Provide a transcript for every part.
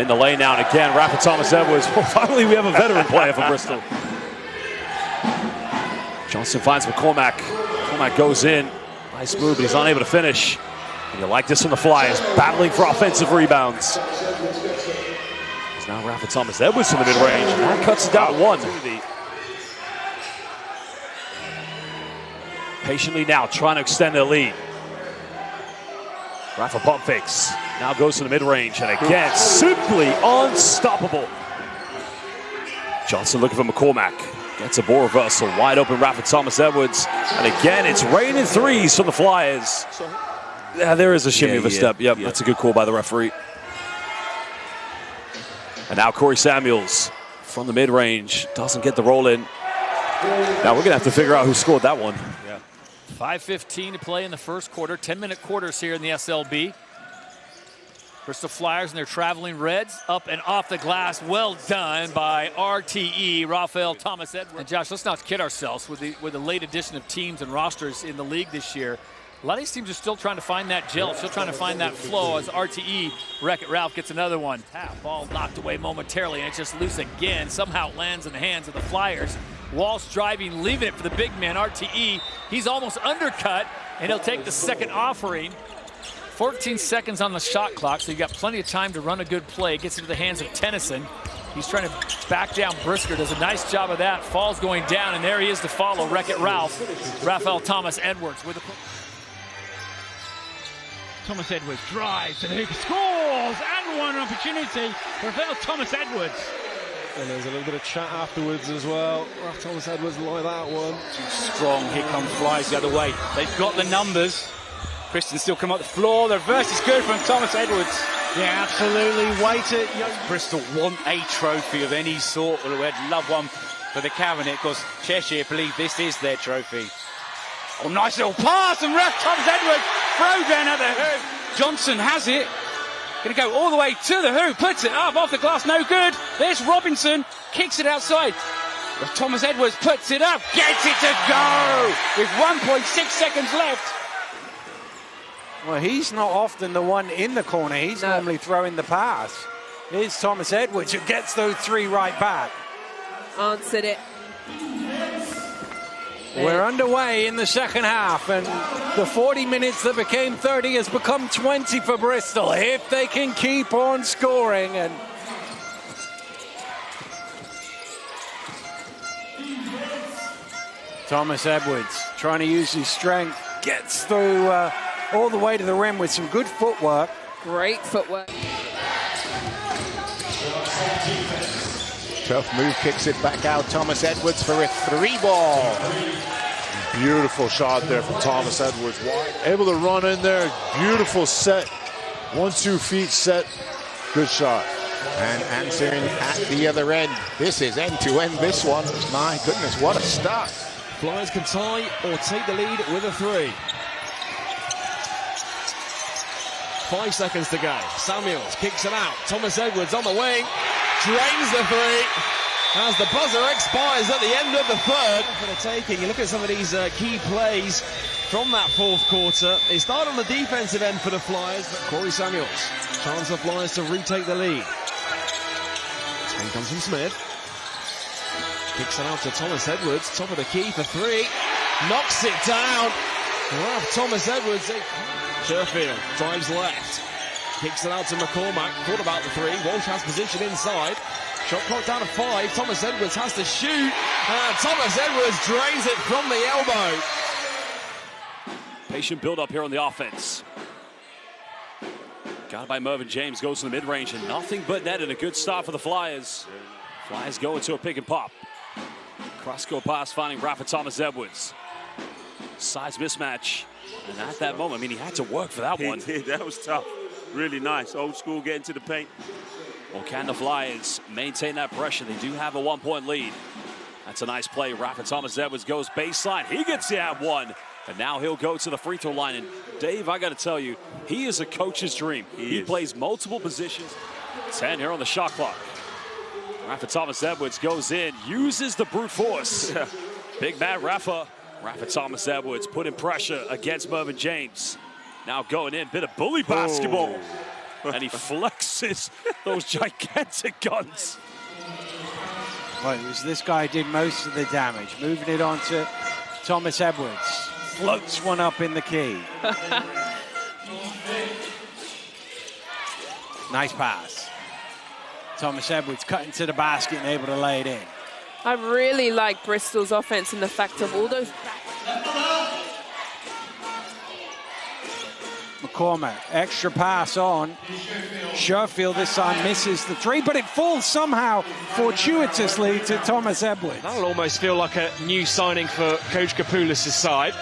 In the lane now, and again, Raphell Thomas-Edwards. Well, finally, we have a veteran player for Bristol. Johnson finds McCormack. McCormack goes in. Nice move, but he's unable to finish. And you like this from the Flyers, battling for offensive rebounds. It's now Raphell Thomas-Edwards from the mid-range, and that cuts it down to one. Patiently now, trying to extend their lead. Raphell pump fakes. Now goes to the mid-range, and again, simply unstoppable. Johnson looking for McCormack. Gets a ball reversal. Wide open Raphell Thomas-Edwards. And again, it's raining threes from the Flyers. Yeah, there is a shimmy of a step. Yep, that's a good call by the referee. And now Corey Samuels from the mid-range. Doesn't get the roll in. Now we're going to have to figure out who scored that one. 5:15 to play in the first quarter. 10-minute quarters here in the SLB. Bristol Flyers and their traveling Reds up and off the glass. Well done by RTE, Raphell Thomas-Edwards. And Josh, let's not kid ourselves with the late addition of teams and rosters in the league this year. A lot of these teams are still trying to find that gel, still trying to find that flow as RTE, Wreck-It Ralph gets another one. Ball knocked away momentarily, and it's just loose again. Somehow it lands in the hands of the Flyers. Walsh driving, leaving it for the big man, RTE. He's almost undercut, and he'll take the second offering. 14 seconds on the shot clock, so you got plenty of time to run a good play. Gets into the hands of Tennyson. He's trying to back down Brisker, does a nice job of that. Falls going down, and there he is to follow. Wreck-It Ralph, Raphell Thomas-Edwards with a... Thomas-Edwards drives and he scores, and one opportunity for Raphell Thomas-Edwards. And there's a little bit of chat afterwards as well. Raphell Thomas-Edwards like that one. Too strong. Here comes Flyers the other way. They've got the numbers. Christian still come up the floor. The reverse is good from Thomas-Edwards. Yeah, absolutely. Waited. Bristol want a trophy of any sort. Well, we'd love one for the cabinet because Cheshire believe this is their trophy. Oh, nice little pass, and Raphell Thomas-Edwards throws down at the hoop. Johnson has it. Going to go all the way to the hoop, puts it up off the glass, no good. There's Robinson, kicks it outside. Thomas-Edwards puts it up, gets it to go with 1.6 seconds left. Well, he's not often the one in the corner. He's normally throwing the pass. Here's Thomas-Edwards who gets those three right back. Answered it. We're underway in the second half, and the 40 minutes that became 30 has become 20 for Bristol if they can keep on scoring. And Thomas-Edwards trying to use his strength, gets through all the way to the rim with some good footwork. Great footwork. Tough move, kicks it back out. Thomas-Edwards for a 3-ball. Beautiful shot there from Thomas-Edwards. Able to run in there. Beautiful set. 1-2 feet set. Good shot. And answering at the other end. This is end-to-end, this one. My goodness, what a start. Flyers can tie or take the lead with a 3. 5 seconds to go. Samuels kicks it out. Thomas-Edwards on the wing. Drains the 3 as the buzzer expires at the end of the third. For the taking, you look at some of these key plays from that fourth quarter. They start on the defensive end for the Flyers, but Corey Samuels, chance for Flyers to retake the lead. Here comes from Smith. Kicks it out to Thomas-Edwards, top of the key for 3. Knocks it down. Raphell Thomas-Edwards. Sherfield drives left. Kicks it out to McCormack. Thought about the 3. Walsh has position inside. Shot clock down to 5. Thomas-Edwards has to shoot. And Thomas-Edwards drains it from the elbow. Patient build-up here on the offense. Got by Mervyn James, goes to the mid-range, and nothing but net, and a good start for the Flyers. Flyers go into a pick and pop. Cross-court pass finding Raphell Thomas-Edwards. Size mismatch. And at that moment, I mean, he had to work for that one. He did. That was tough. Really nice. Old school, getting to the paint. Well, can the Flyers maintain that pressure? They do have a 1-point lead. That's a nice play. Raphell Thomas-Edwards goes baseline. He gets the at one. And now he'll go to the free throw line. And Dave, I got to tell you, he is a coach's dream. He plays multiple positions. 10 here on the shot clock. Raphell Thomas-Edwards goes in, uses the brute force. Big man Raphell Thomas-Edwards putting pressure against Mervyn James. Now going in, bit of bully basketball. And he flexes those gigantic guns. Well, it was this guy did most of the damage. Moving it on to Thomas Edwards. Floats one up in the key. Nice pass. Thomas Edwards cutting to the basket and able to lay it in. I really like Bristol's offense and the fact of all those. McCormack, extra pass on. Sherfield this time misses the three, but it falls somehow fortuitously to Thomas Edwards. That'll almost feel like a new signing for Coach Kapoulis' side.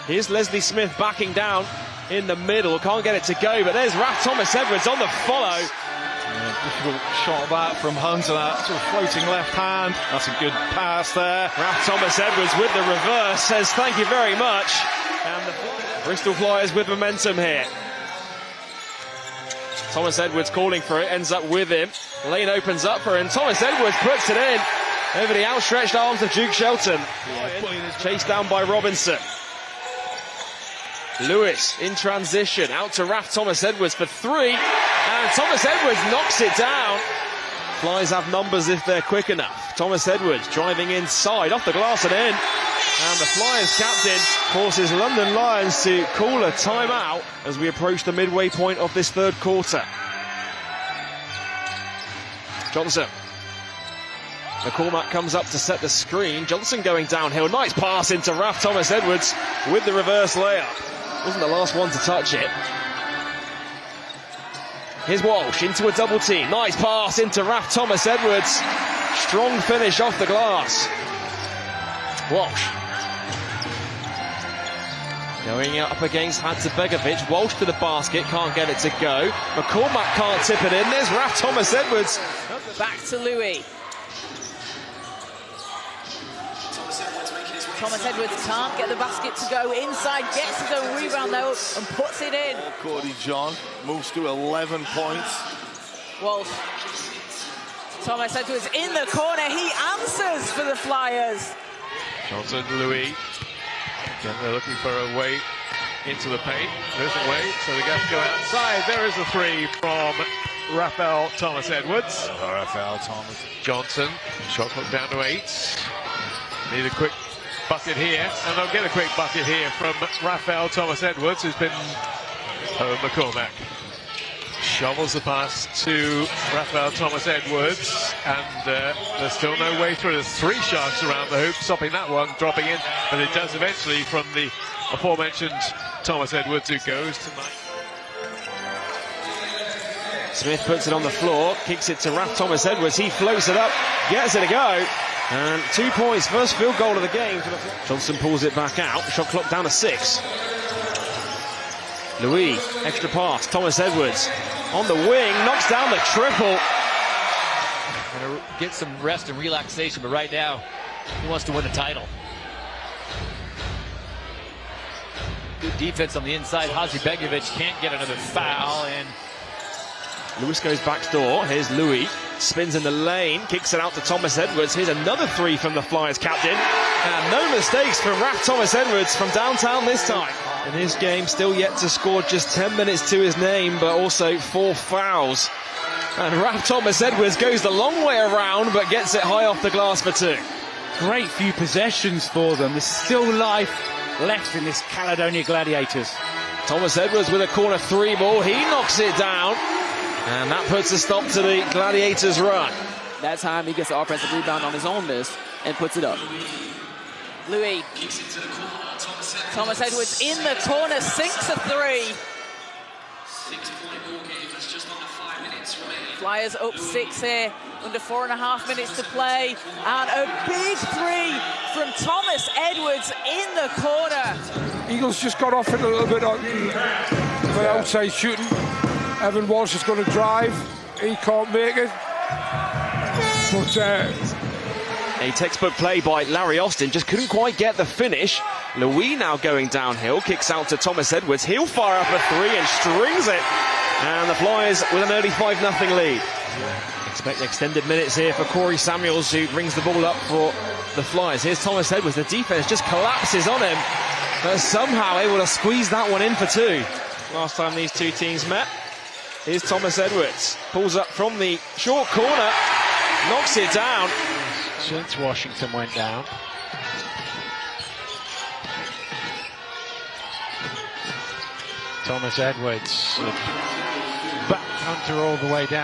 Here's Leslie Smith backing down in the middle. Can't get it to go, but there's Thomas Edwards on the follow. Difficult shot that from Hunter, that sort of floating left hand. That's a good pass there. Thomas Edwards with the reverse says thank you very much. And the Bristol Flyers with momentum here. Thomas Edwards calling for it, ends up with him. Lane opens up for him. Thomas Edwards puts it in over the outstretched arms of Duke Shelton. Chased down by Robinson. Lewis in transition, out to Thomas Edwards for three, and Thomas Edwards knocks it down. Flyers have numbers if they're quick enough. Thomas Edwards driving inside, off the glass and in. And the Flyers captain forces London Lions to call a timeout as we approach the midway point of this third quarter. Johnson. McCormack comes up to set the screen. Johnson going downhill. Nice pass into Thomas Edwards with the reverse layup. Wasn't the last one to touch it. Here's Walsh into a double team. Nice pass into Thomas Edwards. Strong finish off the glass. Walsh. Going up against Hadzebegovic. Walsh to the basket. Can't get it to go. McCormack can't tip it in. There's Thomas Edwards. Back to Louis. Thomas Edwards can't get the basket to go inside, gets his own rebound though and puts it in. Cordy John moves to 11 points. Walsh. Thomas Edwards in the corner, he answers for the Flyers. Johnson, Louis. Again, they're looking for a way into the paint. There's a way, so they have to go outside. There is a three from Raphell Thomas Edwards. Raphell Thomas. Johnson, shot clock down to 8. Need a quick bucket here, and they'll get a quick bucket here from Raphell Thomas Edwards, who's been McCormack. Shovels the pass to Raphell Thomas Edwards, and there's still no way through. There's 3 Sharks around the hoop, stopping that one, dropping in, but it does eventually from the aforementioned Thomas Edwards, who goes tonight. Smith puts it on the floor, kicks it to Thomas Edwards. He floats it up, gets it to go. And 2 points, first field goal of the game. Johnson pulls it back out, shot clock down to 6. Louis, extra pass, Thomas Edwards on the wing, knocks down the triple. Going to get some rest and relaxation, but right now he wants to win the title. Good defense on the inside. Hadzebegovic can't get another foul, and Lewis goes back door. Here's Louis. Spins in the lane. Kicks it out to Thomas Edwards. Here's another three from the Flyers captain. And no mistakes from Thomas Edwards from downtown this time. In his game, still yet to score, just 10 minutes to his name, but also 4 fouls. And Thomas Edwards goes the long way around, but gets it high off the glass for 2. Great few possessions for them. There's still life left in this Caledonia Gladiators. Thomas Edwards with a corner 3 ball. He knocks it down. And that puts a stop to the Gladiators' run. That time he gets the offensive rebound on his own miss and puts it up. Louis. Thomas Edwards in the corner, sinks a 3. Flyers up 6 here, under 4.5 minutes to play. And a big 3 from Thomas Edwards in the corner. Eagles just got off it a little bit for outside shooting. Evan Walsh is going to drive. He can't make it. But a textbook play by Larry Austin, just couldn't quite get the finish. Louis now going downhill, kicks out to Thomas Edwards. He'll fire up a 3 and strings it. And the Flyers with an early 5-0 lead. Expect extended minutes here for Corey Samuels, who brings the ball up for the Flyers. Here's Thomas Edwards. The defense just collapses on him, but somehow able to squeeze that one in for 2. Last time these two teams met, Here's Thomas Edwards. Pulls up from the short corner. Knocks it down. Since Washington went down. Thomas Edwards. Back Hunter all the way down.